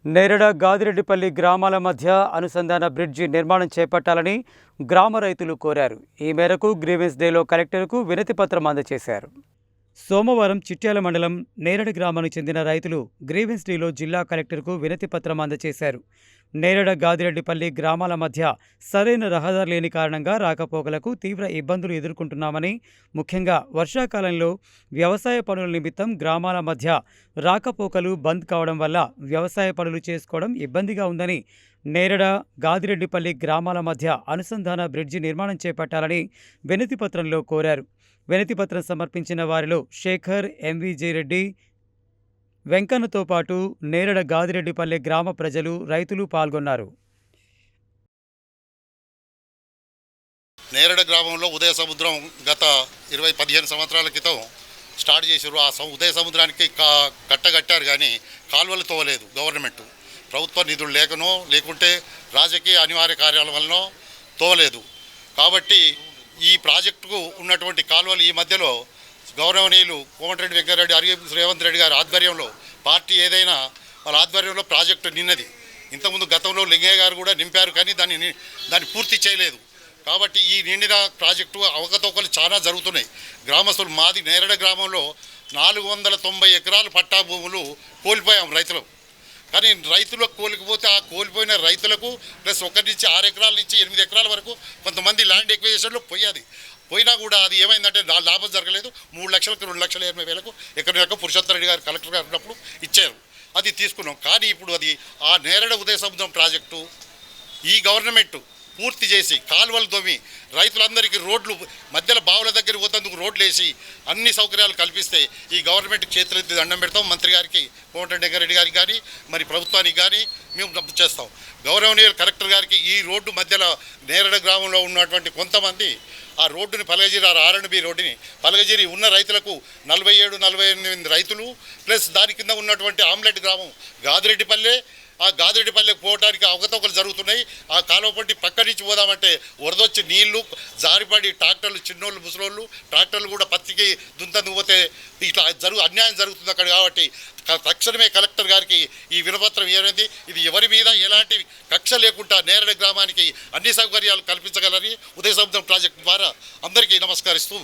నేరడ గాదిరెడ్డిపల్లి గ్రామాల మధ్య అనుసంధాన బ్రిడ్జి నిర్మాణం చేపట్టాలని గ్రామ రైతులు కోరారు. ఈ మేరకు గ్రీవెన్స్ డేలో కలెక్టర్కు వినతి పత్రం అందజేశారు. సోమవారం చిట్యాల మండలం నేరడ గ్రామానికి చెందిన రైతులు గ్రీవెన్స్ డేలో జిల్లా కలెక్టర్కు వినతి పత్రం అందజేశారు. నేరడ గాదిరెడ్డిపల్లి గ్రామాల మధ్య సరైన రహదారి లేని కారణంగా రాకపోకలకు తీవ్ర ఇబ్బందులు ఎదుర్కొంటున్నామని, ముఖ్యంగా వర్షాకాలంలో వ్యవసాయ పనుల నిమిత్తం గ్రామాల మధ్య రాకపోకలు బంద్ కావడం వల్ల వ్యవసాయ పనులు చేసుకోవడం ఇబ్బందిగా ఉందని, నేరడ గాదిరెడ్డిపల్లి గ్రామాల మధ్య అనుసంధాన బ్రిడ్జి నిర్మాణం చేపట్టాలని వినతి పత్రంలో కోరారు. వినతి పత్రం సమర్పించిన వారిలో శేఖర్, ఎంవిజే రెడ్డి, వెంకన్నతో పాటు నేరడ గాదిరెడ్డిపల్లె గ్రామ ప్రజలు, రైతులు పాల్గొన్నారు. నేరడ గ్రామంలో ఉదయ సముద్రం గత 20-15 సంవత్సరాల క్రితం స్టార్ట్ చేశారు. ఆ ఉదయ సముద్రానికి కట్టగట్టారు, కానీ కాలువలు తోవలేదు. గవర్నమెంట్ ప్రభుత్వ నిధులు లేకుంటే రాజకీయ అనివార్య కార్యాల వలన తోవలేదు. కాబట్టి ఈ ప్రాజెక్టుకు ఉన్నటువంటి కాలువలు ఈ మధ్యలో గౌరవనీయులు కోమటిరెడ్డి వెంకటరెడ్డి, రేవంత్ రెడ్డి గారి ఆధ్వర్యంలో, పార్టీ ఏదైనా వాళ్ళ ఆధ్వర్యంలో ప్రాజెక్టు నిన్నది. ఇంతకుముందు గతంలో లింగయ్య గారు కూడా నింపారు, కానీ దాన్ని పూర్తి చేయలేదు. కాబట్టి ఈ నిండిన ప్రాజెక్టు అవకతవకలు చాలా జరుగుతున్నాయి. గ్రామస్తులు, మాది నేరడ గ్రామంలో 490 ఎకరాలు పట్టా భూములు కోల్పోయాం రైతులు. కానీ రైతులకు కోల్పోతే ఆ కోల్పోయిన రైతులకు ప్లస్ 1 నుంచి 6 ఎకరాల నుంచి 8 ఎకరాల వరకు కొంతమంది ల్యాండ్ ఎక్విజిషన్లో పోయినా కూడా అది ఏమైందంటే లాభం జరగలేదు. 3 లక్షలకు 2,80,000 ఎకరం పురుషోత్తమ రెడ్డి గారు కలెక్టర్ గారు ఉన్నప్పుడు ఇచ్చారు, అది తీసుకున్నాం. కానీ ఇప్పుడు అది ఆ నేరడ ఉదయ సముద్రం ప్రాజెక్టు ఈ గవర్నమెంట్ పూర్తి చేసి కాలువలు తోమి రైతులందరికీ రోడ్లు మధ్యలో బావుల దగ్గర పోతందుకు రోడ్లు వేసి అన్ని సౌకర్యాలు కల్పిస్తే ఈ గవర్నమెంట్ చేతులెత్తి దండం పెడతాం. మంత్రి గారికి, కోమటిరెడ్డి వెంకటరెడ్డి గారికి కానీ, మరి ప్రభుత్వానికి కానీ మేము చేస్తాం. గౌరవనీయులు కలెక్టర్ గారికి ఈ రోడ్డు మధ్యలో నేరడ గ్రామంలో ఉన్నటువంటి కొంతమంది ఆ రోడ్డుని పలగజీరి, ఆ R&B రోడ్డుని పలగజీరి ఉన్న రైతులకు 47-48 రైతులు ప్లస్ దాని కింద ఉన్నటువంటి ఆమ్లెట్ గ్రామం గాదిరెడ్డిపల్లె, ఆ గాదిరెడ్డిపల్లెకి పోవడానికి అవకతవకలు జరుగుతున్నాయి. ఆ కాలువ పట్టి పక్క నుంచి పోదామంటే వరదొచ్చి నీళ్లు జారిపడి ట్రాక్టర్లు, చిన్నోళ్ళు ముసలోళ్ళు ట్రాక్టర్లు కూడా పత్తికి దుంతందుకు పోతే ఇట్లా అన్యాయం జరుగుతుంది అక్కడ. కాబట్టి తక్షణమే కలెక్టర్ గారికి ఈ వినపత్రం ఏమైంది, ఇది ఎవరి మీద ఎలాంటి కక్ష లేకుండా నేరడ గ్రామానికి అన్ని సౌకర్యాలు కల్పించగలని ఉదయ సముద్రం ప్రాజెక్టు ద్వారా అందరికీ నమస్కరిస్తూ